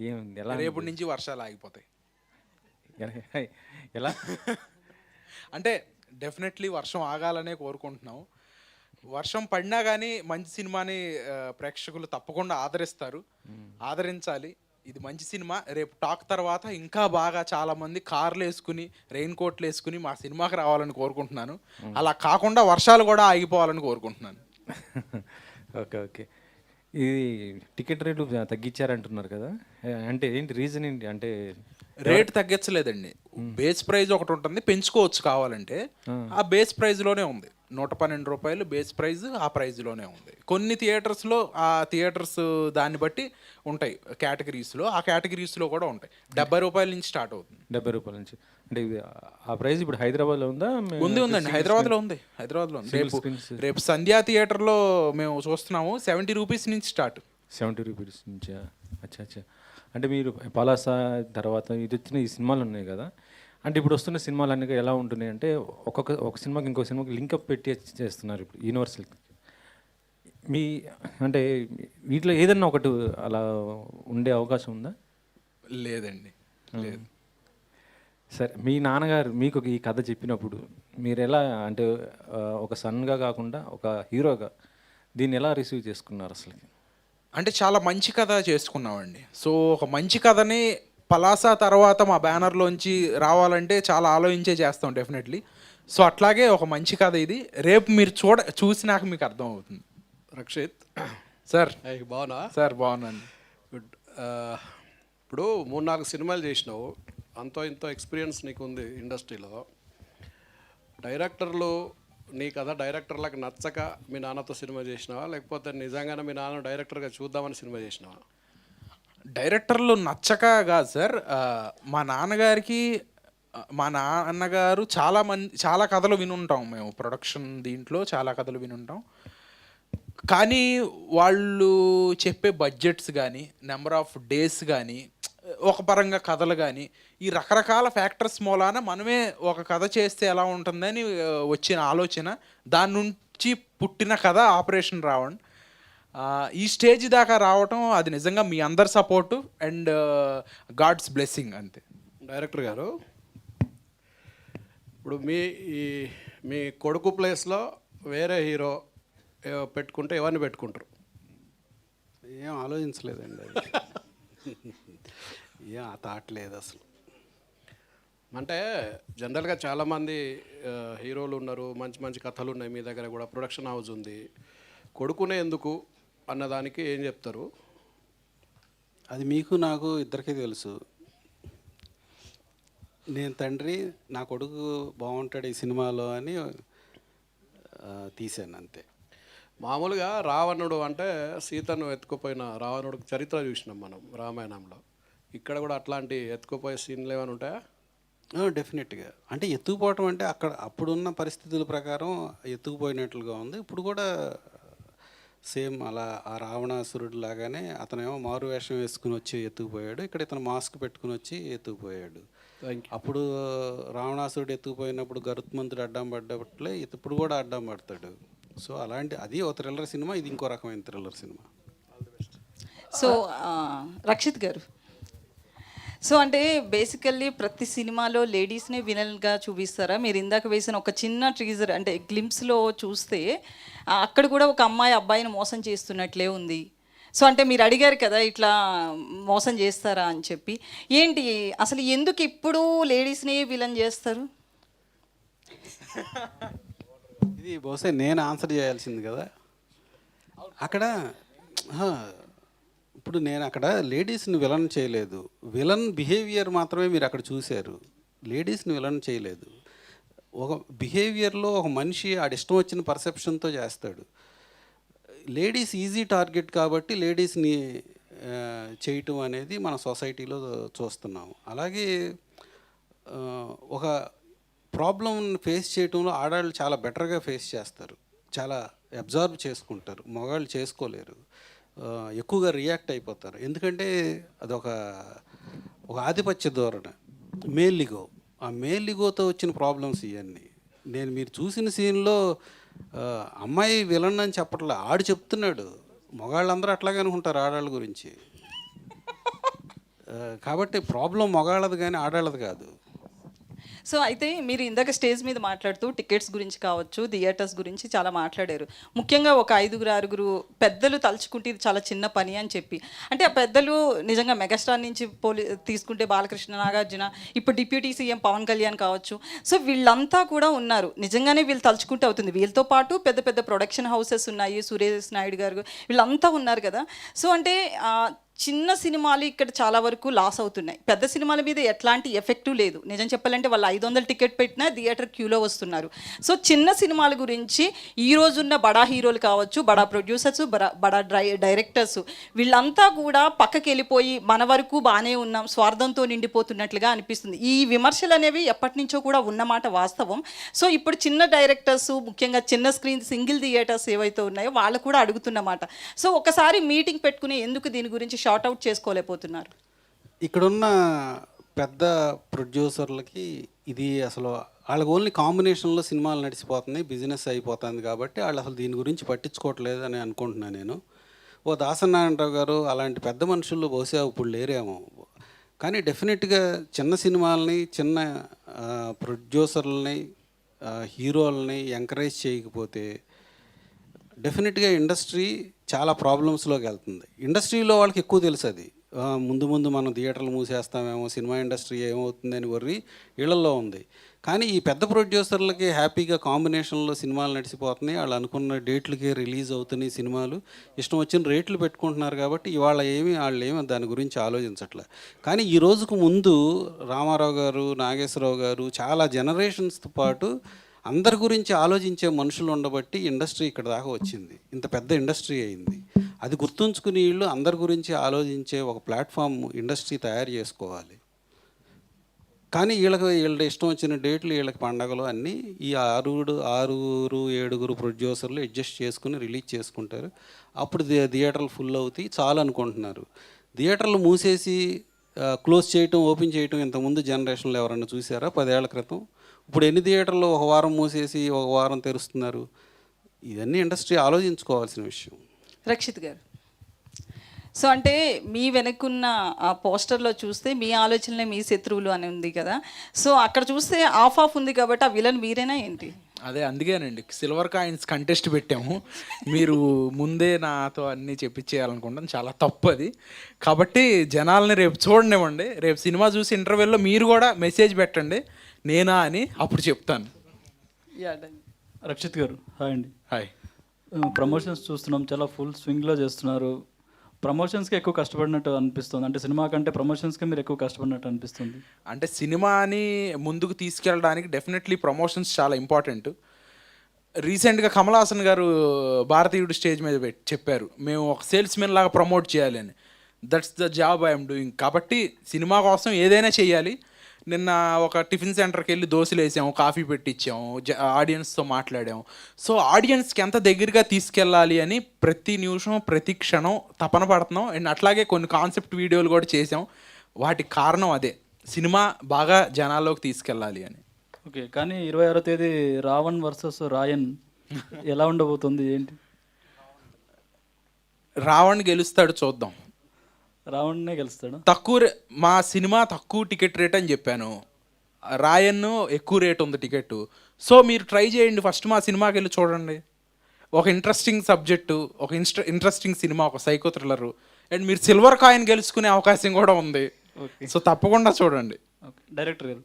ఏం ఎలా రేపటి నుంచి వర్షాలు ఆగిపోతాయి. ఎలా? అంటే డెఫినెట్లీ వర్షం ఆగాలనే కోరుకుంటున్నాం. వర్షం పడినా కానీ మంచి సినిమాని ప్రేక్షకులు తప్పకుండా ఆదరిస్తారు, ఆదరించాలి. ఇది మంచి సినిమా. రేపు టాక్ తర్వాత ఇంకా బాగా చాలామంది కార్లు వేసుకుని రెయిన్ కోట్లు వేసుకుని మా సినిమాకి రావాలని కోరుకుంటున్నాను. అలా కాకుండా వర్షాలు కూడా ఆగిపోవాలని కోరుకుంటున్నాను. Okay, okay. ఇది టికెట్ రేట్లు తగ్గించారంటున్నారు కదా, అంటే ఏంటి రీజన్ ఏంటి? అంటే రేట్ తగ్గించలేదండి. బేస్ ప్రైజ్ ఒకటి ఉంటుంది, పెంచుకోవచ్చు కావాలంటే. ఆ బేస్ ప్రైజ్లోనే ఉంది. 112 రూపాయలు బేస్ ప్రైజ్, ఆ ప్రైజ్లోనే ఉంది. కొన్ని థియేటర్స్లో ఆ థియేటర్స్ దాన్ని బట్టి ఉంటాయి కేటగిరీస్లో, ఆ కేటగిరీస్లో కూడా ఉంటాయి. 70 రూపాయల నుంచి స్టార్ట్ అవుతుంది. 70 రూపాయల నుంచి. అంటే ఇది ఆ ప్రైస్ ఇప్పుడు హైదరాబాద్లో ఉందా? ఉందండి, హైదరాబాద్లో ఉంది. రేపు సంధ్యా థియేటర్లో మేము చూస్తున్నాము. 70 రూపీస్ నుంచి స్టార్ట్. 70 రూపీస్ నుంచా? అచ్చా, అచ్చా. అంటే మీరు పలాస తర్వాత ఇది వచ్చిన ఈ సినిమాలు ఉన్నాయి కదా, అంటే ఇప్పుడు వస్తున్న సినిమాలు అన్నీ ఎలా ఉంటున్నాయి అంటే ఒక సినిమాకి ఇంకో సినిమాకి లింకప్ పెట్టి చేస్తున్నారు ఇప్పుడు యూనివర్సల్. మీ అంటే వీటిలో ఏదన్నా ఒకటి అలా ఉండే అవకాశం ఉందా? లేదండి, లేదు. సరే, మీ నాన్నగారు మీకు ఈ కథ చెప్పినప్పుడు మీరు ఎలా, అంటే ఒక సన్గా కాకుండా ఒక హీరోగా దీన్ని ఎలా రిసీవ్ చేసుకున్నారు అసలు? అంటే చాలా మంచి కథ చేసుకున్నామండి. సో ఒక మంచి కథని పలాస తర్వాత మా బ్యానర్లోంచి రావాలంటే చాలా ఆలోచించే చేస్తాం డెఫినెట్లీ. సో అట్లాగే ఒక మంచి కథ ఇది. రేపు మీరు చూసినాక మీకు అర్థమవుతుంది. రక్షిత్ సార్. బాగున్నా సార్ బాగున్నాను. గుడ్. ఇప్పుడు 3-4 సినిమాలు చేసినావు, అంతో ఇంతో ఎక్స్పీరియన్స్ నీకు ఉంది ఇండస్ట్రీలో. డైరెక్టర్లు నీ కథ డైరెక్టర్లకు నచ్చక మీ నాన్నతో సినిమా చేసినావా, లేకపోతే నిజంగానే మీ నాన్న డైరెక్టర్గా చూద్దామని సినిమా చేసినావా? డైరెక్టర్లు నచ్చక కాదు సార్. మా నాన్నగారికి మా నాన్నగారు చాలా కథలు వినుంటాం మేము. ప్రొడక్షన్ దీంట్లో చాలా కథలు వినుంటాం. కానీ వాళ్ళు చెప్పే బడ్జెట్స్ కానీ, నెంబర్ ఆఫ్ డేస్ కానీ, ఒక పరంగా కథలు కానీ, ఈ రకరకాల ఫ్యాక్టర్స్ మూలాన మనమే ఒక కథ చేస్తే ఎలా ఉంటుందని వచ్చిన ఆలోచన, దాని నుంచి పుట్టిన కథ ఆపరేషన్ రావణ్. ఈ స్టేజ్ దాకా రావటం అది నిజంగా మీ అందరి సపోర్టు అండ్ గాడ్స్ బ్లెస్సింగ్ అంతే. డైరెక్టర్ గారు, ఇప్పుడు మీ కొడుకు ప్లేస్లో వేరే హీరో పెట్టుకుంటే ఎవరిని పెట్టుకుంటారు? ఏం ఆలోచించలేదండి అది. ఏం ఆ థాట్ లేదు అసలు. అంటే జనరల్గా చాలామంది హీరోలు ఉన్నారు, మంచి మంచి కథలు ఉన్నాయి, మీ దగ్గర కూడా ప్రొడక్షన్ హౌస్ ఉంది. కొడుకునే ఎందుకు అన్నదానికి ఏం చెప్తారు? అది మీకు నాకు ఇద్దరికీ తెలుసు. నేను తండ్రి, నా కొడుకు బాగుంటాడు ఈ సినిమాలో అని తీశాను అంతే. మామూలుగా రావణుడు అంటే సీతను ఎత్తుకుపోయిన రావణుడికి చరిత్ర చూసినాం మనం రామాయణంలో. ఇక్కడ కూడా అట్లాంటి ఎత్తుకుపోయే సీన్లు ఏమైనా ఉంటాయా? డెఫినెట్గా. అంటే ఎత్తుకుపోవటం అంటే అక్కడ అప్పుడున్న పరిస్థితుల ప్రకారం ఎత్తుకుపోయినట్లుగా ఉంది. ఇప్పుడు కూడా సేమ్ అలా ఆ రావణాసురుడు లాగానే అతనేమో మారు వేషం వేసుకుని వచ్చి ఎత్తుకుపోయాడు, ఇక్కడ ఇతను మాస్క్ పెట్టుకుని వచ్చి ఎత్తుకుపోయాడు. అప్పుడు రావణాసురుడు ఎత్తుకుపోయినప్పుడు గరుత్మంతుడు అడ్డం పడ్డట్లే ఇప్పుడు కూడా అడ్డం పడతాడు. సో అలాంటి అది ఒక థ్రిల్లర్ సినిమా, ఇది ఇంకో రకమైన థ్రిల్లర్ సినిమా. సో రక్షిత్ గారు, సో అంటే బేసికల్లీ ప్రతి సినిమాలో లేడీస్నే విలన్గా చూపిస్తారా? మీరు ఇందాక వేసిన ఒక చిన్న ట్రీజర్ అంటే గ్లింప్స్లో చూస్తే అక్కడ కూడా ఒక అమ్మాయి అబ్బాయిని మోసం చేస్తున్నట్లే ఉంది. సో అంటే మీరు అడిగారు కదా ఇట్లా మోసం చేస్తారా అని చెప్పి. ఏంటి అసలు ఎందుకు ఇప్పుడు లేడీస్నే విలన్ చేస్తారు? ఇది బహుశా నేను ఆన్సర్ చేయాల్సింది కదా అక్కడ. ఇప్పుడు నేను అక్కడ లేడీస్ని విలన్ చేయలేదు, విలన్ బిహేవియర్ మాత్రమే మీరు అక్కడ చూశారు, లేడీస్ని విలన్ చేయలేదు. ఒక బిహేవియర్లో ఒక మనిషి ఆడిష్టం వచ్చిన పర్సెప్షన్తో చేస్తాడు. లేడీస్ ఈజీ టార్గెట్ కాబట్టి లేడీస్ని చేయటం అనేది మన సొసైటీలో చూస్తున్నాము. అలాగే ఒక ప్రాబ్లం ఫేస్ చేయటంలో ఆడవాళ్ళు చాలా బెటర్గా ఫేస్ చేస్తారు, చాలా అబ్జర్వ్ చేసుకుంటారు, మగవాళ్ళు చేసుకోలేరు, ఎక్కువగా రియాక్ట్ అయిపోతారు. ఎందుకంటే అదొక ఆధిపత్య ధోరణి, మేల్ ఈగో. ఆ మేల్ ఈగోతో వచ్చిన ప్రాబ్లమ్స్ ఇవన్నీ. మీరు చూసిన సీన్లో అమ్మాయి విలన్ అని చెప్పట్లే, ఆడు చెప్తున్నాడు. మగాళ్ళందరూ అట్లాగే అనుకుంటారు ఆడవాళ్ళ గురించి. కాబట్టి ప్రాబ్లం మగాళ్ళది కానీ ఆడాళ్ళది కాదు. సో అయితే మీరు ఇందాక స్టేజ్ మీద మాట్లాడుతూ టికెట్స్ గురించి కావచ్చు, థియేటర్స్ గురించి చాలా మాట్లాడారు. ముఖ్యంగా ఒక 5-6 పెద్దలు తలుచుకుంటే ఇది చాలా చిన్న పని అని చెప్పి, అంటే ఆ పెద్దలు నిజంగా మెగాస్టార్ నుంచి తీసుకుంటే బాలకృష్ణ, నాగార్జున, ఇప్పుడు డిప్యూటీ సీఎం పవన్ కళ్యాణ్ కావచ్చు. సో వీళ్ళంతా కూడా ఉన్నారు. నిజంగానే వీళ్ళు తలుచుకుంటే అవుతుంది. వీళ్ళతో పాటు పెద్ద పెద్ద ప్రొడక్షన్ హౌసెస్ ఉన్నాయి, సురేష్ నాయుడు గారు వీళ్ళంతా ఉన్నారు కదా. సో అంటే చిన్న సినిమాలు ఇక్కడ చాలా వరకు లాస్ అవుతున్నాయి. పెద్ద సినిమాల మీద ఎట్లాంటి ఎఫెక్టు లేదు. నిజం చెప్పాలంటే వాళ్ళు 500 టికెట్ పెట్టినా థియేటర్ క్యూలో వస్తున్నారు. సో చిన్న సినిమాల గురించి ఈ రోజున్న బడా హీరోలు కావచ్చు, బడా ప్రొడ్యూసర్స్, బడా డైరెక్టర్స్ వీళ్ళంతా కూడా పక్కకి వెళ్ళిపోయి మన వరకు బాగానే ఉన్నాం, స్వార్థంతో నిండిపోతున్నట్లుగా అనిపిస్తుంది. ఈ విమర్శలు అనేవి ఎప్పటి నుంచో కూడా ఉన్నమాట వాస్తవం. సో ఇప్పుడు చిన్న డైరెక్టర్స్, ముఖ్యంగా చిన్న స్క్రీన్ సింగిల్ థియేటర్స్ ఏవైతే ఉన్నాయో వాళ్ళు కూడా అడుగుతున్నమాట. సో ఒకసారి మీటింగ్ పెట్టుకుని ఎందుకు దీని గురించి షార్ట్ అవుట్ చేసుకోలేకపోతున్నారు? ఇక్కడున్న పెద్ద ప్రొడ్యూసర్లకి ఇది అసలు వాళ్ళకి ఓన్లీ కాంబినేషన్లో సినిమాలు నడిచిపోతున్నాయి, బిజినెస్ అయిపోతుంది కాబట్టి వాళ్ళు అసలు దీని గురించి పట్టించుకోవట్లేదు అని అనుకుంటున్నాను నేను. ఓ దాసనారాయణరావు గారు అలాంటి పెద్ద మనుషులు బహుశా ఇప్పుడు లేరేమో. కానీ డెఫినెట్గా చిన్న సినిమాలని, చిన్న ప్రొడ్యూసర్లని, హీరోలని ఎంకరేజ్ చేయకపోతే డెఫినెట్గా ఇండస్ట్రీ చాలా ప్రాబ్లమ్స్లోకి వెళ్తుంది. ఇండస్ట్రీలో వాళ్ళకి ఎక్కువ తెలుసు అది. ముందు ముందు మనం థియేటర్లు మూసేస్తామేమో, సినిమా ఇండస్ట్రీ ఏమవుతుందని వర్రి ఇళ్లలో ఉంది. కానీ ఈ పెద్ద ప్రొడ్యూసర్లకి హ్యాపీగా కాంబినేషన్లో సినిమాలు నడిచిపోతున్నాయి, వాళ్ళు అనుకున్న డేట్లకే రిలీజ్ అవుతున్నాయి సినిమాలు, ఇష్టం వచ్చిన రేట్లు పెట్టుకుంటున్నారు. కాబట్టి ఇవాళ వాళ్ళు ఏమి దాని గురించి ఆలోచించట్లే. కానీ ఈ రోజుకు ముందు రామారావు గారు, నాగేశ్వరరావు గారు చాలా జనరేషన్స్తో పాటు అందరి గురించి ఆలోచించే మనుషులు ఉండబట్టి ఇండస్ట్రీ ఇక్కడ దాకా వచ్చింది, ఇంత పెద్ద ఇండస్ట్రీ అయింది. అది గుర్తుంచుకుని వీళ్ళు అందరి గురించి ఆలోచించే ఒక ప్లాట్ఫామ్ ఇండస్ట్రీ తయారు చేసుకోవాలి. కానీ వీళ్ళ ఇష్టం వచ్చిన డేట్లు, వీళ్ళకి పండగలు అన్నీ ఈ 6-7 ప్రొడ్యూసర్లు అడ్జస్ట్ చేసుకుని రిలీజ్ చేసుకుంటారు. అప్పుడు థియేటర్లు ఫుల్ అవుతాయి చాలు అనుకుంటున్నారు. థియేటర్లు మూసేసి క్లోజ్ చేయటం, ఓపెన్ చేయటం ఇంతకుముందు జనరేషన్లో ఎవరన్నా చూసారా 10 ఏళ్ల క్రితం? ఇప్పుడు ఎన్ని థియేటర్లు ఒక వారం మూసేసి ఒక వారం తెరుస్తున్నారు? ఇవన్నీ ఇండస్ట్రీ ఆలోచించుకోవాల్సిన విషయం. రక్షిత్ గారు, సో అంటే మీ వెనక్కున్న ఆ పోస్టర్లో చూస్తే మీ ఆలోచనలే మీ శత్రువులు అని ఉంది కదా. సో అక్కడ చూస్తే ఆఫ్ ఉంది కాబట్టి ఆ విలన్ మీరేనా ఏంటి? అదే అందుకేనండి సిల్వర్ కాయిన్స్ కంటెస్ట్ పెట్టాము. మీరు ముందే నాతో అన్నీ చెప్పించేయాలనుకుంటాను, చాలా తప్పు అది. కాబట్టి జనాలని రేపు చూడనివ్వండి. రేపు సినిమా చూసి ఇంటర్వెల్లో మీరు కూడా మెసేజ్ పెట్టండి నేనా అని, అప్పుడు చెప్తాను. రక్షిత్ గారు హాయ్ అండి. హాయ్. ప్రమోషన్స్ చూస్తున్నాం, చాలా ఫుల్ స్వింగ్లో చేస్తున్నారు. ప్రమోషన్స్కి ఎక్కువ కష్టపడినట్టు అనిపిస్తుంది. అంటే సినిమా కంటే ప్రమోషన్స్కి మీరు ఎక్కువ కష్టపడినట్టు అనిపిస్తుంది. అంటే సినిమాని ముందుకు తీసుకెళ్ళడానికి డెఫినెట్లీ ప్రమోషన్స్ చాలా ఇంపార్టెంట్. రీసెంట్గా కమల్ హాసన్ గారు భారతీయుడు స్టేజ్ మీద చెప్పారు, మేము ఒక సేల్స్మెన్ లాగా ప్రమోట్ చేయాలి అని. That's the job I'm doing. కాబట్టి సినిమా కోసం ఏదైనా చేయాలి. నిన్న ఒక టిఫిన్ సెంటర్కి వెళ్ళి దోశలు వేసాము, కాఫీ పెట్టించాము, ఆడియన్స్తో మాట్లాడాము. సో ఆడియన్స్కి ఎంత దగ్గరగా తీసుకెళ్ళాలి అని ప్రతి నిమిషం, ప్రతి క్షణం తపన పడుతున్నాం. అండ్ అట్లాగే కొన్ని కాన్సెప్ట్ వీడియోలు కూడా చేసాం. వాటికి కారణం అదే, సినిమా బాగా జనాల్లోకి తీసుకెళ్ళాలి అని. ఓకే, కానీ 26వ తేదీ రావణ్ వర్సెస్ రాయన్ ఎలా ఉండబోతుంది ఏంటి? రావణ్ గెలుస్తాడు, చూద్దాం. రావణ్నే గెలుస్తాడు. మా సినిమా తక్కువ టికెట్ రేట్ అని చెప్పాను, రాయన్ ఎక్కువ రేట్ ఉంది టికెట్. సో మీరు ట్రై చేయండి, ఫస్ట్ మా సినిమాకి వెళ్ళి చూడండి. ఒక ఇంట్రెస్టింగ్ సబ్జెక్టు, ఒక ఇంట్రెస్టింగ్ సినిమా, ఒక సైకో థ్రిల్లరు. అండ్ మీరు సిల్వర్ కాయిన్ గెలుచుకునే అవకాశం కూడా ఉంది. సో తప్పకుండా చూడండి. ఓకే, డైరెక్టర్ గారు,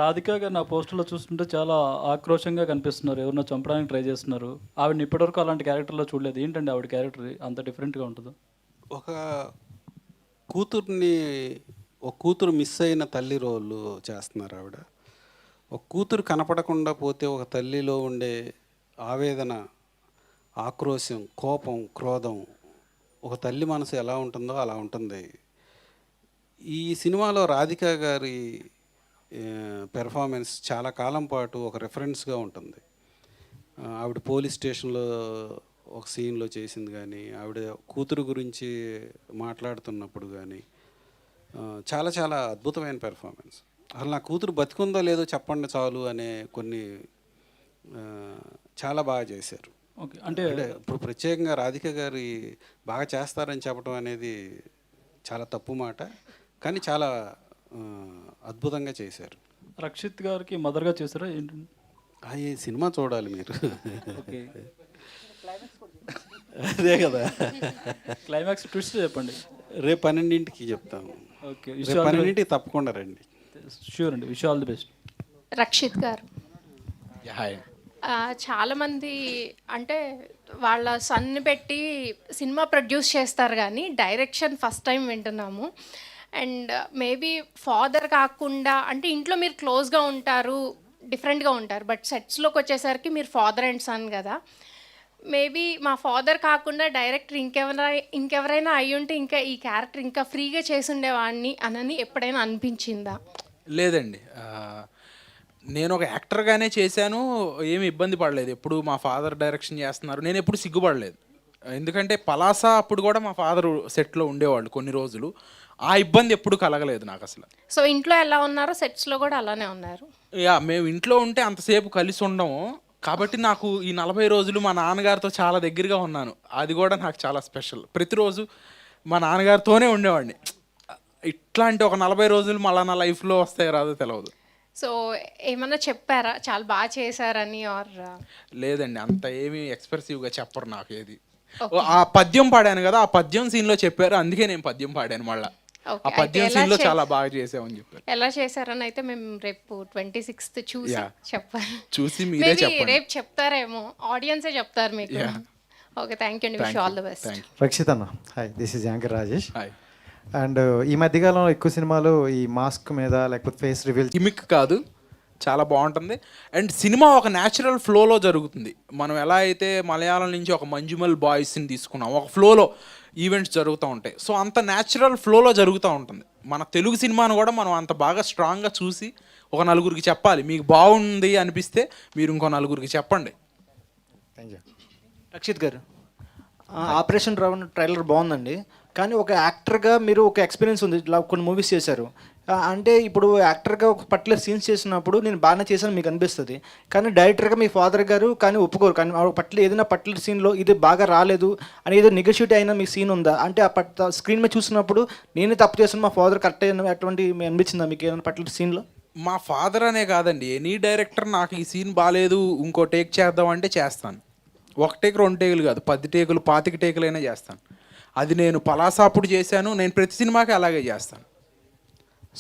రాధిక గారు నా పోస్టర్లో చూస్తుంటే చాలా ఆక్రోషంగా కనిపిస్తున్నారు, ఎవరినో చంపడానికి ట్రై చేస్తున్నారు. ఆవిడని ఇప్పటివరకు అలాంటి క్యారెక్టర్లో చూడలేదు. ఏంటండి ఆవిడ క్యారెక్టర్ అంత డిఫరెంట్గా ఉంటుందో? ఒక కూతురు మిస్ అయిన తల్లి రోలు చేస్తున్నారు ఆవిడ. ఒక కూతురు కనపడకుండా పోతే ఒక తల్లిలో ఉండే ఆవేదన, ఆక్రోశం, కోపం, క్రోధం, ఒక తల్లి మనసు ఎలా ఉంటుందో అలా ఉంటుంది. ఈ సినిమాలో రాధిక గారి పెర్ఫార్మెన్స్ చాలా కాలం పాటు ఒక రెఫరెన్స్గా ఉంటుంది. ఆవిడ పోలీస్ స్టేషన్లో ఒక సీన్లో చేసింది కానీ, ఆవిడ కూతురు గురించి మాట్లాడుతున్నప్పుడు కానీ చాలా చాలా అద్భుతమైన పెర్ఫార్మెన్స్. అసలు నా కూతురు బతికుందో లేదో చెప్పండి చాలు అనే కొన్ని చాలా బాగా చేశారు. ఓకే, అంటే ఇప్పుడు ప్రత్యేకంగా రాధిక గారి బాగా చేస్తారని చెప్పడం అనేది చాలా తప్పు మాట, కానీ చాలా అద్భుతంగా చేశారు. రక్షిత్ గారికి మదర్గా చేస్తారా ఏంటండి? ఈ సినిమా చూడాలి మీరు. ఓకే, అదే కదా, క్లైమాక్స్ ట్విస్ట్ చెప్పండి. రేపు 12ంటికి చెప్తాము. ఓకే, రేపు 12ంటికి తప్పకుండా రండి. షూర్ అండి, wish all the best. Rakshit garu, hi. చాలామంది అంటే వాళ్ళ సన్ని పెట్టి సినిమా ప్రొడ్యూస్ చేస్తారు కానీ డైరెక్షన్ ఫస్ట్ టైం వింటున్నాము. అండ్ మేబీ ఫాదర్ కాకుండా అంటే ఇంట్లో మీరు క్లోజ్గా ఉంటారు, డిఫరెంట్గా ఉంటారు, బట్ సెట్స్లోకి వచ్చేసరికి మీరు ఫాదర్ అండ్ సన్ కదా. మేబీ మా ఫాదర్ కాకుండా డైరెక్టర్ ఇంకెవరైనా అయ్యి ఉంటే ఇంకా ఈ క్యారెక్టర్ ఇంకా ఫ్రీగా చేసుండేవాడిని అని ఎప్పుడైనా అనిపించిందా? లేదండి, నేను ఒక యాక్టర్గానే చేశాను, ఏమి ఇబ్బంది పడలేదు. ఎప్పుడు మా ఫాదర్ డైరెక్షన్ చేస్తున్నారు, నేను ఎప్పుడు సిగ్గుపడలేదు. ఎందుకంటే పలాస అప్పుడు కూడా మా ఫాదర్ సెట్లో ఉండేవాళ్ళు కొన్ని రోజులు, ఆ ఇబ్బంది ఎప్పుడు కలగలేదు నాకు అసలు. సో ఇంట్లో ఎలా ఉన్నారో సెట్స్లో కూడా అలానే ఉన్నారు. మేము ఇంట్లో ఉంటే అంతసేపు కలిసి ఉండము, కాబట్టి నాకు ఈ 40 రోజులు మా నాన్నగారితో చాలా దగ్గరగా ఉన్నాను. అది కూడా నాకు చాలా స్పెషల్. ప్రతిరోజు మా నాన్నగారితోనే ఉండేవాడిని. ఇట్లాంటి ఒక 40 రోజులు మళ్ళీ నా లైఫ్లో వస్తాయో రాదో తెలియదు. సో ఏమన్నా చెప్పారా చాలా బాగా చేశారని? ఆర్ లేదండి, అంత ఏమీ ఎక్స్ప్రెసివ్గా చెప్పరు నాకు ఏది. ఆ పద్యం పాడాను కదా, ఆ పద్యం సీన్లో చెప్పారు, అందుకే నేను పద్యం పాడాను మళ్ళీ. ఆ పద్యం సీన్లో చాలా బాగా చేసామని చెప్పారు. ఎలా చేశారని అయితే మేము రేపు 26th చూసి చెప్పాలి. చూసి మీరే చెప్పండి. రేపు చెప్తారేమో, ఆడియన్సే చెప్తారు మీకు. ఓకే, థ్యాంక్ యూ అండి, wish all the best. Rakshit అన్న, hi, this is anchor Rajesh. Hi. And ఈ మధ్యకాలంలో ఎక్కువ సినిమాలు ఈ మాస్క్ మీద లేకపోతే ఫేస్ రివీల్ గిమిక్ కాదు, చాలా బాగుంటుంది. అండ్ సినిమా ఒక న్యాచురల్ ఫ్లోలో జరుగుతుంది. మనం ఎలా అయితే మలయాళం నుంచి ఒక మంజుమల్ బాయ్స్ని తీసుకున్నాం, ఒక ఫ్లోలో ఈవెంట్స్ జరుగుతూ ఉంటాయి. సో అంత న్యాచురల్ ఫ్లోలో జరుగుతూ ఉంటుంది. మన తెలుగు సినిమాను కూడా మనం అంత బాగా స్ట్రాంగ్గా చూసి ఒక నలుగురికి చెప్పాలి. మీకు బాగుంది అనిపిస్తే మీరు ఇంకో నలుగురికి చెప్పండి. Thank you. రక్షిత్ గారు, ఆపరేషన్ రావణ్ ట్రైలర్ బాగుందండి, కానీ ఒక యాక్టర్గా మీరు ఒక ఎక్స్పీరియన్స్ ఉంది, ఇలా కొన్ని మూవీస్ చేశారు. అంటే ఇప్పుడు యాక్టర్గా ఒక పర్టికులర్ సీన్స్ చేసినప్పుడు నేను బాగానే చేశాను మీకు అనిపిస్తుంది, కానీ డైరెక్టర్గా మీ ఫాదర్ గారు కానీ ఒప్పుకోరు. కానీ ఏదైనా పర్టికులర్ సీన్లో ఇది బాగా రాలేదు అని ఏదో నెగోషియేట్ అయిన మీ సీన్ ఉందా? అంటే ఆ స్క్రీన్ మీద చూసినప్పుడు నేనే తప్పు చేస్తాను, మా ఫాదర్ కరెక్ట్ అయిన అటువంటి అనిపించిందా మీకు ఏదైనా పర్టికులర్ సీన్లో? మా ఫాదర్ అనే కాదండి, ఎనీ డైరెక్టర్ నాకు ఈ సీన్ బాగాలేదు ఇంకో టేక్ చేద్దాం అంటే చేస్తాను. 1 టేక్ 2 టేకులు కాదు, 10 టేకులు 25 టేకులైనా చేస్తాను. అది నేను పలాసా అప్పుడు చేశాను, నేను ప్రతి సినిమాకి అలాగే చేస్తాను.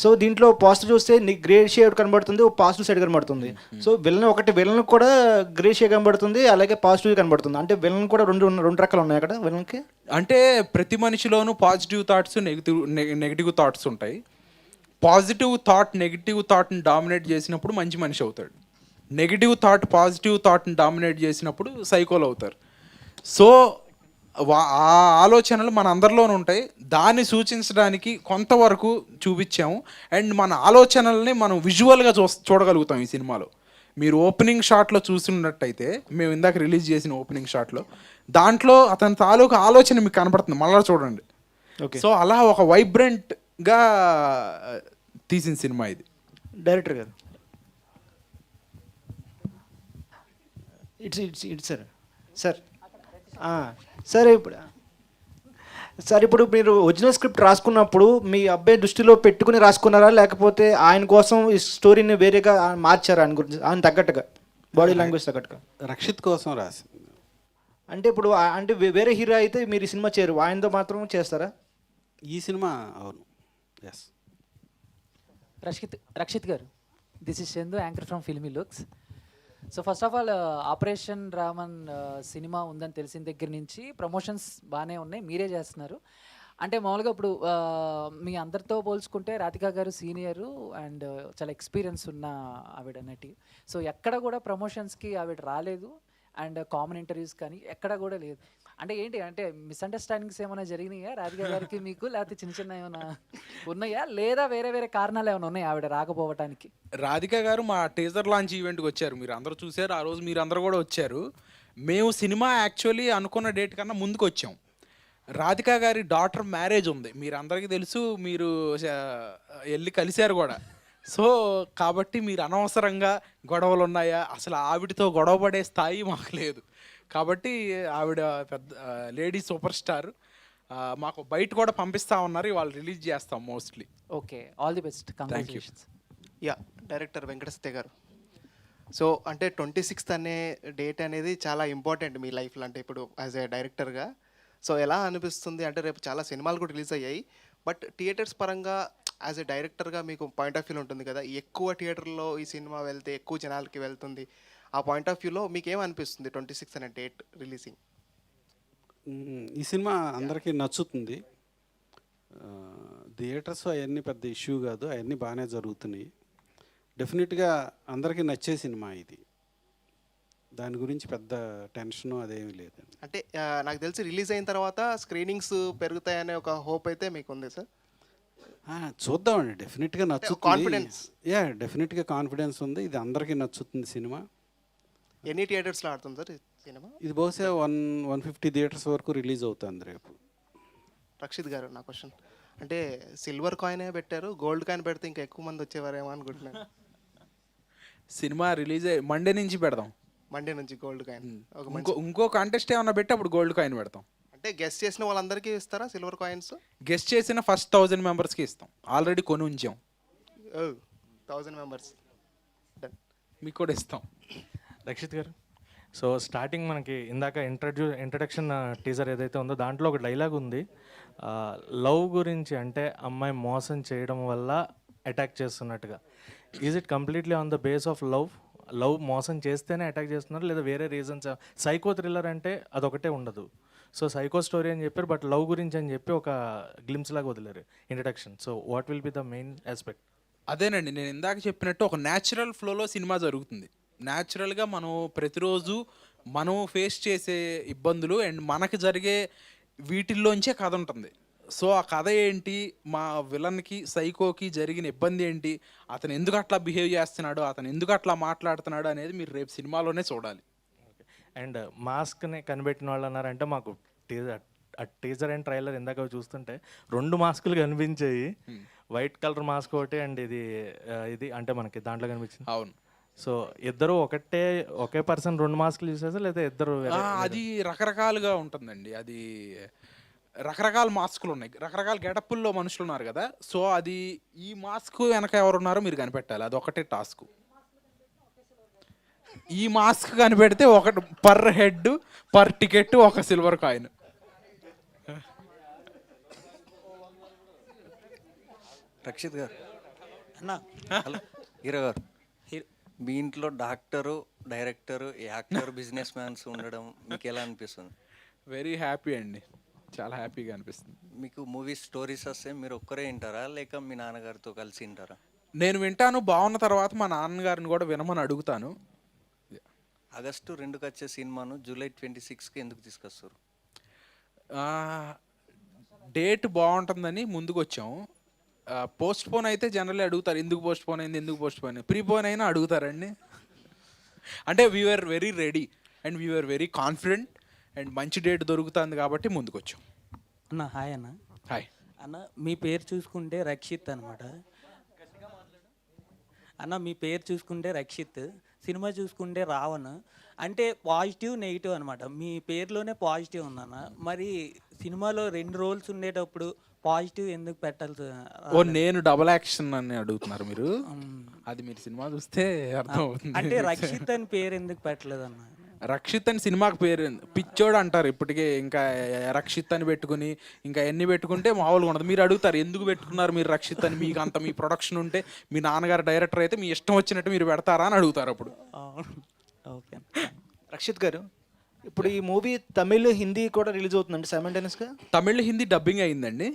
సో దీంట్లో పాజిటివ్ చూస్తే నీకు గ్రే షేడ్ కనబడుతుంది, పాజిటివ్ సైడ్ కనబడుతుంది. సో విలన్ కూడా గ్రే షేడ్ కనబడుతుంది, అలాగే పాజిటివ్ కనబడుతుంది. అంటే విలన్ కూడా రెండు రకాలు ఉన్నాయి అక్కడ విలన్కి. అంటే ప్రతి మనిషిలోనూ పాజిటివ్ థాట్స్ నెగిటివ్ థాట్స్ ఉంటాయి. పాజిటివ్ థాట్ నెగిటివ్ థాట్ని డామినేట్ చేసినప్పుడు మంచి మనిషి అవుతాడు. నెగిటివ్ థాట్ పాజిటివ్ థాట్ని డామినేట్ చేసినప్పుడు సైకోలు అవుతారు. సో ఆ ఆలోచనలు మన అందరిలోనూ ఉంటాయి. దాన్ని సూచించడానికి కొంతవరకు చూపించాము. అండ్ మన ఆలోచనల్ని మనం విజువల్గా చూడగలుగుతాం ఈ సినిమాలో. మీరు ఓపెనింగ్ షాట్లో చూసినట్టయితే, మేము ఇందాక రిలీజ్ చేసిన ఓపెనింగ్ షాట్లో, దాంట్లో అతని తాలూకు ఆలోచన మీకు కనపడుతుంది, మళ్ళీ చూడండి. సో అలా ఒక వైబ్రెంట్గా తీసిన సినిమా ఇది. డైరెక్టర్ గారు, ఇట్స్ సార్ ఇప్పుడు మీరు ఒరిజినల్ స్క్రిప్ట్ రాసుకున్నప్పుడు మీ అబ్బాయి దృష్టిలో పెట్టుకుని రాసుకున్నారా, లేకపోతే ఆయన కోసం ఈ స్టోరీని వేరేగా మార్చారా? ఆయన గురించి ఆయన తగ్గట్టుగా, బాడీ లాంగ్వేజ్ తగ్గట్టుగా? రక్షిత్ కోసం రాసి. అంటే ఇప్పుడు అంటే వేరే హీరో అయితే మీరు ఈ సినిమా చేయరు, ఆయనతో మాత్రం చేస్తారా? ఈ సినిమా అవును, yes. Rakshit garu, this is Chandu, anchor from Filmy Looks. So first of all operation Raman cinema ఉందని తెలిసిన దగ్గర నుంచి ప్రమోషన్స్ బాగానే ఉన్నాయి, మీరే చేస్తున్నారు. అంటే మామూలుగా ఇప్పుడు మీ అందరితో పోల్చుకుంటే రాధికా గారు సీనియరు అండ్ చాలా ఎక్స్పీరియన్స్ ఉన్న ఆవిడ నటి. సో ఎక్కడ కూడా ప్రమోషన్స్కి ఆవిడ రాలేదు, అండ్ కామన్ ఇంటర్వ్యూస్ కానీ ఎక్కడ కూడా లేదు. అంటే ఏంటి, అంటే మిస్అండర్స్టాండింగ్స్ ఏమైనా జరిగినాయా రాధికా గారికి మీకు, లేకపోతే చిన్న చిన్న ఏమైనా ఉన్నాయా, లేదా వేరే వేరే కారణాలు ఏమైనా ఉన్నాయా ఆవిడ రాకపోవటానికి? రాధిక గారు మా టీజర్ లాంచ్ ఈవెంట్కి వచ్చారు, మీరు అందరూ చూశారు. ఆ రోజు మీరు అందరూ కూడా వచ్చారు. మేము సినిమా యాక్చువల్లీ అనుకున్న డేట్ కన్నా ముందుకు వచ్చాం. రాధిక గారి డాటర్ మ్యారేజ్ ఉంది, మీరు అందరికీ తెలుసు, మీరు వెళ్ళి కలిశారు కూడా. సో కాబట్టి మీరు అనవసరంగా గొడవలు ఉన్నాయా, అసలు ఆవిడతో గొడవ పడే స్థాయి మాకు లేదు. కాబట్టి ఆవిడ పెద్ద లేడీ సూపర్ స్టార్, మాకు బయట కూడా పంపిస్తా ఉన్నారు, వాళ్ళు రిలీజ్ చేస్తాం mostly. Okay, all the best, congratulations. Yeah, director Venkateswara గారు. సో అంటే 26th అనే డేట్ అనేది చాలా ఇంపార్టెంట్ మీ లైఫ్లో, అంటే ఇప్పుడు యాజ్ ఏ డైరెక్టర్గా. సో ఎలా అనిపిస్తుంది అంటే రేపు చాలా సినిమాలు కూడా రిలీజ్ అయ్యాయి, బట్ థియేటర్స్ పరంగా యాజ్ ఏ డైరెక్టర్గా మీకు పాయింట్ ఆఫ్ వ్యూలో ఉంటుంది కదా, ఎక్కువ థియేటర్లో ఈ సినిమా వెళ్తే ఎక్కువ జనాలకి వెళ్తుంది, ఆ పాయింట్ ఆఫ్ వ్యూలో మీకు ఏమనిపిస్తుంది 26 అనే డేట్ రిలీజింగ్? ఈ సినిమా అందరికీ నచ్చుతుంది. థియేటర్స్ అవన్నీ పెద్ద ఇష్యూ కాదు, అవన్నీ బాగానే జరుగుతున్నాయి. డెఫినెట్గా అందరికీ నచ్చే సినిమా ఇది, దాని గురించి పెద్ద టెన్షన్ అదేమీ లేదండి. అంటే నాకు తెలిసి రిలీజ్ అయిన తర్వాత స్క్రీనింగ్స్ పెరుగుతాయనే ఒక హోప్ అయితే మీకు ఉంది సార్. చూద్దామండి, డెఫినెట్గా నచ్చుతుంది. కాన్ఫిడెన్స్. యా, డెఫినెట్గా కాన్ఫిడెన్స్ ఉంది, ఇది అందరికీ నచ్చుతుంది సినిమా. ఎన్ని థియేటర్స్లో ఆడుతుంది సార్ ఈ సినిమా? ఇది బహుశా 150 థియేటర్స్ వరకు రిలీజ్ అవుతుంది రేపు. రక్షిత్ గారు, నా క్వశ్చన్ అంటే సిల్వర్ కాయినే పెట్టారు, గోల్డ్ కాయిన్ పెడితే ఇంకా ఎక్కువ మంది వచ్చేవారేమో అనుకుంటున్నాను. సినిమా రిలీజ్ అయ్యి మండే నుంచి పెడదాం, మండే నుంచి గోల్డ్ కాయిన్. ఇంకో కాంటెస్ట్ ఏమన్నా పెట్టి అప్పుడు గోల్డ్ కాయిన్ పెడతాం. అంటే గెస్ట్ చేసిన వాళ్ళందరికీ ఇస్తారా సిల్వర్ కాయిన్స్? గెస్ట్ చేసిన ఫస్ట్ 1000 మెంబర్స్కి ఇస్తాం, ఆల్రెడీ కొని ఉంచాం. 1000 మెంబర్స్ మీకు కూడా ఇస్తాం. రక్షిత్ గారు, సో స్టార్టింగ్ మనకి ఇందాక ఇంట్రడక్షన్ టీజర్ ఏదైతే ఉందో దాంట్లో ఒక డైలాగ్ ఉంది, లవ్ గురించి, అంటే అమ్మాయి మోసం చేయడం వల్ల అటాక్ చేస్తున్నట్టుగా. Is it completely on the base of love మోసం చేస్తేనే అటాక్ చేస్తున్నారు, లేదా వేరే రీజన్స్? సైకో థ్రిల్లర్ అంటే అదొకటే ఉండదు. సో సైకో స్టోరీ అని చెప్పారు, బట్ లవ్ గురించి అని చెప్పి ఒక గ్లిమ్స్ లాగా వదిలేరు introduction. So what will be the main aspect? అదేనండి, నేను ఇందాక చెప్పినట్టు ఒక న్యాచురల్ ఫ్లోలో సినిమా జరుగుతుంది. న్యాచురల్గా మనం ప్రతిరోజు మనం ఫేస్ చేసే ఇబ్బందులు అండ్ మనకు జరిగే వీటిల్లోంచే కథ ఉంటుంది. సో ఆ కథ ఏంటి, మా విలన్కి సైకోకి జరిగిన ఇబ్బంది ఏంటి, అతను ఎందుకు అట్లా బిహేవ్ చేస్తున్నాడు, అతను ఎందుకు అట్లా మాట్లాడుతున్నాడు అనేది మీరు రేపు సినిమాలోనే చూడాలి. అండ్ మాస్క్ని కనిపెట్టిన వాళ్ళు అన్నారంటే మాకు టీజర్ అండ్ ట్రైలర్ ఇందాక చూస్తుంటే 2 మాస్కులు కనిపించాయి, వైట్ కలర్ మాస్క్ ఒకటి అండ్ ఇది అంటే మనకి దాంట్లో కనిపించింది. అవును. సో ఇద్దరు ఒకే పర్సన్ 2 మాస్కులు యూస్ చేస్తారు, లేదా ఇద్దరు? అది రకరకాలుగా ఉంటుందండి, అది రకరకాల మాస్కులు ఉన్నాయి, రకరకాల గెటప్పుల్లో మనుషులు ఉన్నారు కదా. సో అది ఈ మాస్క్ వెనక ఎవరున్నారో మీరు కనిపెట్టాలి, అది ఒకటే టాస్క్. ఈ మాస్క్ కనిపెడితే ఒకటి పర్ హెడ్ పర్ టికెట్ ఒక సిల్వర్ కాయిన్. రక్షిత్ గారు అన్న, హీరో గారు, మీ ఇంట్లో doctor, director, actor, business mans ఉండడం మీకు ఎలా అనిపిస్తుంది? వెరీ హ్యాపీ అండి, చాలా హ్యాపీగా అనిపిస్తుంది. మీకు మూవీ స్టోరీస్ వస్తే మీరు ఒక్కరే వింటారా, లేక మీ నాన్నగారితో కలిసి వింటారా? నేను వింటాను, బాగున్న తర్వాత మా నాన్నగారిని కూడా వినమని అడుగుతాను. ఆగస్టు 2కి వచ్చే సినిమాను జూలై 26కి ఎందుకు తీసుకొస్తారు? డేట్ బాగుంటుందని ముందుకు వచ్చాము. పోస్ట్ పోన్ అయితే జనరల్లీ అడుగుతారు, ఎందుకు పోస్ట్ పోన్ అయింది, ఎందుకు పోస్ట్ పోన్ అయింది. ప్రీ పోన్ అయినా అడుగుతారండి. అంటే we are very ready and we are very confident and మంచి డేట్ దొరుకుతుంది కాబట్టి ముందుకు వచ్చాం. అన్న హాయ్ అన్న. హాయ్ అన్న, మీ పేరు చూసుకుంటే రక్షిత్ అనమాట అన్న. మీ పేరు చూసుకుంటే రక్షిత్, సినిమా చూసుకుంటే రావణ్. అంటే పాజిటివ్ నెగిటివ్ అనమాట, మీ పేరులోనే పాజిటివ్ ఉందన్న. మరి సినిమాలో 2 రోల్స్ ఉండేటప్పుడు పాజిటివ్ ఎందుకు పెట్టాలి? నేను డబుల్ యాక్షన్ అని అడుగుతున్నారు మీరు, అది మీరు సినిమా చూస్తే అర్థం అవుతుంది. అంటే రక్షిత్ అని పేరు ఎందుకు పెట్టలేదన్న? రక్షిత్ అని సినిమాకి పేరు పిచ్చోడు అంటారు ఇప్పటికే, ఇంకా రక్షిత్ అని పెట్టుకుని ఇంకా ఎన్ని పెట్టుకుంటే మామూలుగా ఉండదు. మీరు అడుగుతారు ఎందుకు పెట్టుకున్నారు మీరు రక్షిత్ అని, మీకు అంత మీ ప్రొడక్షన్ ఉంటే, మీ నాన్నగారు డైరెక్టర్ అయితే మీ ఇష్టం వచ్చినట్టు మీరు పెడతారా అని అడుగుతారు అప్పుడు. ఓకే. రక్షిత్ గారు, ఇప్పుడు ఈ మూవీ తమిళ్, హిందీ కూడా రిలీజ్ అవుతుందండి సైమల్టేనియస్గా? తమిళ్, హిందీ డబ్బింగ్ అయిందండి,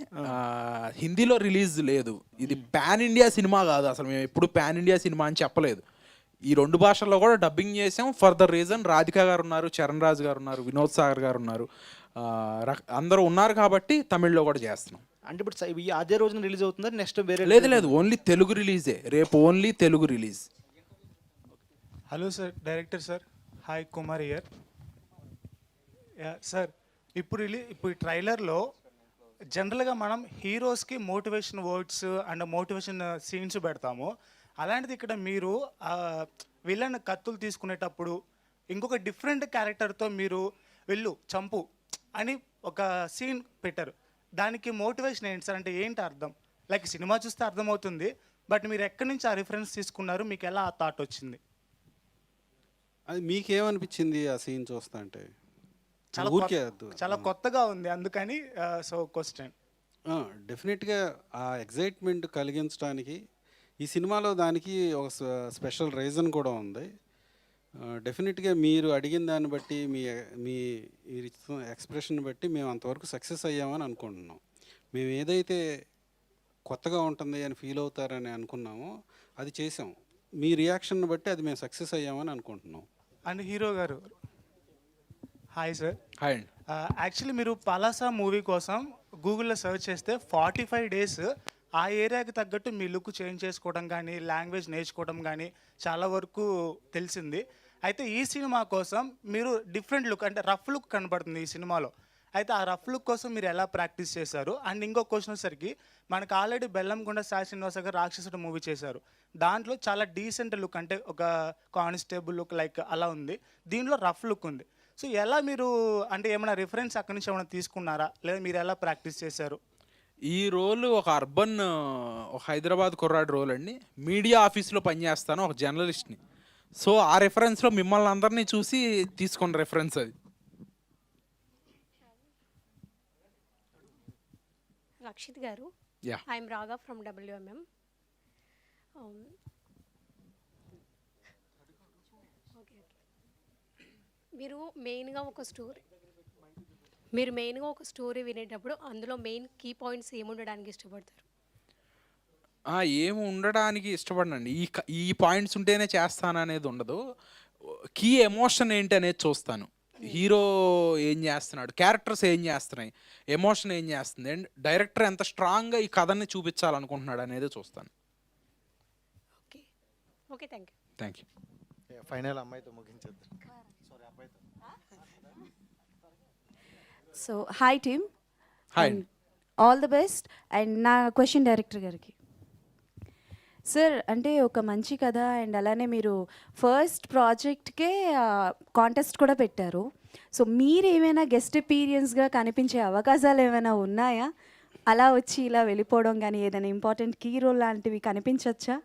హిందీలో రిలీజ్ లేదు. ఇది పాన్ ఇండియా సినిమా కాదు, అసలు మేము ఎప్పుడు పాన్ ఇండియా సినిమా అని చెప్పలేదు. ఈ 2 భాషల్లో కూడా డబ్బింగ్ చేసాం. ఫర్ ద రీజన్ రాధిక గారు ఉన్నారు, చరణ్ రాజ్ గారు ఉన్నారు, వినోద్ సాగర్ గారు ఉన్నారు, అందరూ ఉన్నారు కాబట్టి తమిళ్లో కూడా చేస్తున్నాం. అంటే ఇప్పుడు అదే రోజున రిలీజ్ అవుతుందా, నెక్స్ట్ వేరే? లేదు, ఓన్లీ తెలుగు రిలీజే, రేపు only Telugu release. Hello sir, director sir. Hi, Kumar here. Sir, ఇప్పుడు ట్రైలర్లో జనరల్గా మనం హీరోస్కి motivation words and motivation scenes పెడతాము. అలాంటిది ఇక్కడ మీరు విలన్ కత్తులు తీసుకునేటప్పుడు ఇంకొక డిఫరెంట్ క్యారెక్టర్తో మీరు వెళ్ళు చంపు అని ఒక సీన్ పెట్టారు. దానికి మోటివేషన్ ఏంటి సార్? అంటే ఏంటి అర్థం? లైక్ సినిమా చూస్తే అర్థమవుతుంది, బట్ మీరు ఎక్కడి నుంచి ఆ రిఫరెన్స్ తీసుకున్నారు? మీకు ఎలా ఆ థాట్ వచ్చింది? అది మీకేమనిపించింది ఆ సీన్ చూస్తా అంటే? చాలా ఊరికే చాలా కొత్తగా ఉంది, అందుకని సో క్వశ్చన్. డెఫినెట్గా ఆ ఎగ్జైట్మెంట్ కలిగించడానికి ఈ సినిమాలో దానికి ఒక స్పెషల్ రీజన్ కూడా ఉంది. డెఫినెట్గా మీరు అడిగిన దాన్ని బట్టి మీ మీరు ఇచ్చిన ఎక్స్ప్రెషన్ బట్టి మేము అంతవరకు సక్సెస్ అయ్యామని అనుకుంటున్నాం. మేము ఏదైతే కొత్తగా ఉంటుంది అని ఫీల్ అవుతారని అనుకున్నామో అది చేసాం. మీ రియాక్షన్ బట్టి అది మేము సక్సెస్ అయ్యామని అనుకుంటున్నాం. అండ్ హీరో గారు, హాయ్ సార్. హాయ్ అండి. యాక్చువల్లీ మీరు పలాసా మూవీ కోసం గూగుల్లో సెర్చ్ చేస్తే 45 డేస్ ఆ ఏరియాకి తగ్గట్టు మీ లుక్ చేంజ్ చేసుకోవడం కానీ, లాంగ్వేజ్ నేర్చుకోవడం కానీ చాలా వరకు తెలిసింది. అయితే ఈ సినిమా కోసం మీరు డిఫరెంట్ లుక్, అంటే రఫ్ లుక్ కనబడుతుంది ఈ సినిమాలో. అయితే ఆ రఫ్ లుక్ కోసం మీరు ఎలా ప్రాక్టీస్ చేశారు? అండ్ ఇంకో క్వశ్చన్ వచ్చేసరికి, మనకు ఆల్రెడీ బెల్లంకొండ సాయి శ్రీనివాస గారు రాక్షసుడు మూవీ చేశారు. దాంట్లో చాలా డీసెంట్ లుక్, అంటే ఒక కానిస్టేబుల్ లుక్ లైక్ అలా ఉంది. దీంట్లో రఫ్ లుక్ ఉంది. సో ఎలా మీరు, అంటే ఏమైనా రిఫరెన్స్ అక్కడి నుంచి ఏమైనా తీసుకున్నారా, లేదా మీరు ఎలా ప్రాక్టీస్ చేశారు? ఈ రోల్ ఒక అర్బన్, ఒక హైదరాబాద్ కుర్రాడు రోల్ అండి. మీడియా ఆఫీస్లో పనిచేస్తాను, ఒక జర్నలిస్ట్ని. సో ఆ రెఫరెన్స్లో మిమ్మల్ని అందరినీ చూసి తీసుకున్న రెఫరెన్స్ అది. రక్షిత్ గారు, యా, ఐఎమ్ రాగా ఫ్రమ్ WMM. మీరు మెయిన్గా ఒక స్టోరీ వినేటప్పుడు అందులో మెయిన్ కీ పాయింట్స్ ఏముండడానికి ఇష్టపడతారు? ఏమి ఉండడానికి ఇష్టపడనండి. ఈ పాయింట్స్ ఉంటేనే చేస్తాను అనేది ఉండదు. కీ ఎమోషన్ ఏంటి అనేది చూస్తాను. హీరో ఏం చేస్తున్నాడు, క్యారెక్టర్స్ ఏం చేస్తున్నాయి, ఎమోషన్ ఏం చేస్తుంది, అండ్ డైరెక్టర్ ఎంత స్ట్రాంగ్గా ఈ కథని చూపించాలనుకుంటున్నాడు అనేది చూస్తాను. Okay okay, thank you. Thank you. Final అమ్మాయితో ముగించేద్దాం. So hi team, hi. All the best. And నా క్వశ్చన్ డైరెక్టర్ గారికి. సార్, అంటే ఒక మంచి కథ అండ్ అలానే మీరు ఫస్ట్ ప్రాజెక్ట్కే కాంటెస్ట్ కూడా పెట్టారు. సో మీరు ఏమైనా గెస్ట్ అపీరియన్స్గా కనిపించే అవకాశాలు ఏమైనా ఉన్నాయా? అలా వచ్చి ఇలా వెళ్ళిపోవడం కానీ, ఏదైనా ఇంపార్టెంట్ కీ రోల్ లాంటివి కనిపించవచ్చా?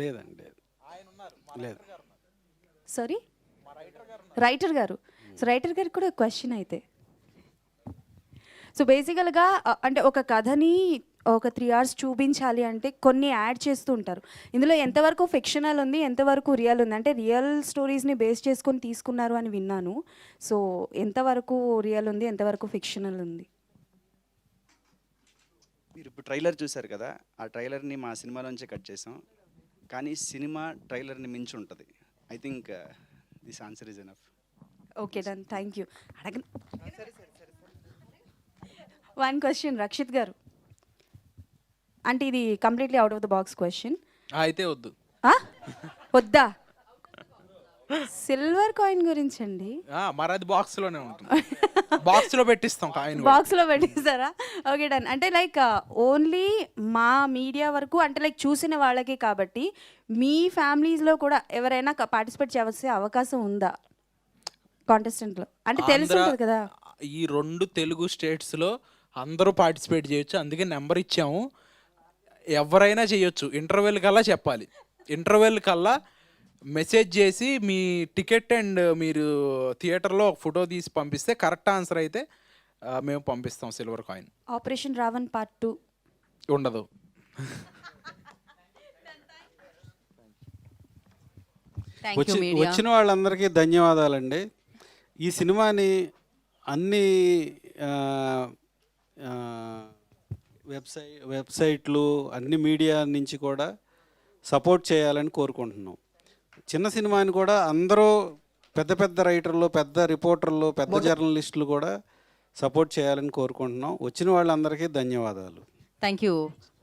లేదండి, లేదు. సారీ, రైటర్ గారు. సో రైటర్ గారికి కూడా క్వశ్చన్ అయితే, సో బేసికల్గా అంటే ఒక కథని ఒక 3 hours చూపించాలి అంటే కొన్ని యాడ్ చేస్తూ ఉంటారు. ఇందులో ఎంతవరకు ఫిక్షనల్ ఉంది, ఎంతవరకు రియల్ ఉంది? అంటే రియల్ స్టోరీస్ని బేస్ చేసుకొని తీసుకున్నారు అని విన్నాను. సో ఎంతవరకు రియల్ ఉంది, ఎంతవరకు ఫిక్షనల్ ఉంది? మీరు ఇప్పుడు ట్రైలర్ చూశారు కదా, ఆ ట్రైలర్ని మా సినిమాలోంచే కట్ చేసాం. కానీ సినిమా ట్రైలర్ని మించి ఉంటుంది. I think this answer is enough. Okay done, thank you. One question Rakshit garu, అంటే ఇది completely out of the box question. అయితే వద్దు. వద్దా? సిల్వర్ కాయిన్ గురించి అండి. మరి అది బాక్స్లోనే ఉంటుంది. బాక్స్లో పెట్టిస్తాం కాయిన్. బాక్స్లో పెట్టిస్తారా? Okay done. అంటే లైక్ ఓన్లీ మా మీడియా వరకు, అంటే లైక్ చూసిన వాళ్ళకి కాబట్టి మీ ఫ్యామిలీస్లో కూడా ఎవరైనా పార్టిసిపేట్ చేసే అవకాశం ఉందా కాంటెస్టెంట్లో? అంటే తెలుసుంటుంది కదా. ఈ 2 తెలుగు స్టేట్స్లో అందరూ పార్టిసిపేట్ చేయొచ్చు, అందుకే నెంబర్ ఇచ్చాము. ఎవరైనా చేయొచ్చు. ఇంటర్వెల్ కల్లా చెప్పాలి. ఇంటర్వెల్ కల్లా మెసేజ్ చేసి మీ టికెట్ అండ్ మీరు థియేటర్లో ఒక ఫోటో తీసి పంపిస్తే కరెక్ట్ ఆన్సర్ అయితే మేము పంపిస్తాం silver coin. Operation Raavan part 2 ఉండదు. వచ్చిన వాళ్ళందరికీ ధన్యవాదాలండి. ఈ సినిమాని అన్ని వెబ్సైట్లు, అన్ని మీడియా నుంచి కూడా సపోర్ట్ చేయాలని కోరుకుంటున్నాం. చిన్న సినిమాని కూడా అందరూ పెద్ద పెద్ద రైటర్లు, పెద్ద రిపోర్టర్లు, పెద్ద జర్నలిస్టులు కూడా సపోర్ట్ చేయాలని కోరుకుంటున్నాం. వచ్చిన వాళ్ళందరికీ ధన్యవాదాలు. థ్యాంక్ యూ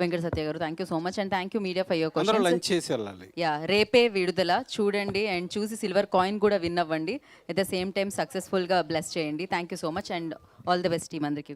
వెంకట సత్య గారు, thank you so much. And thank you media for your అందరూ లంచ్ క్వశ్చన్స్. చేసి వెళ్ళాలి. యా, రేపే విడుదల, చూడండి అండ్ చూసి సిల్వర్ కాయిన్ కూడా విన్ అవ్వండి. అట్ ద సేమ్ టైం సక్సెస్ఫుల్గా బ్లెస్ చేయండి. Thank you so much and all the best team అందరికీ.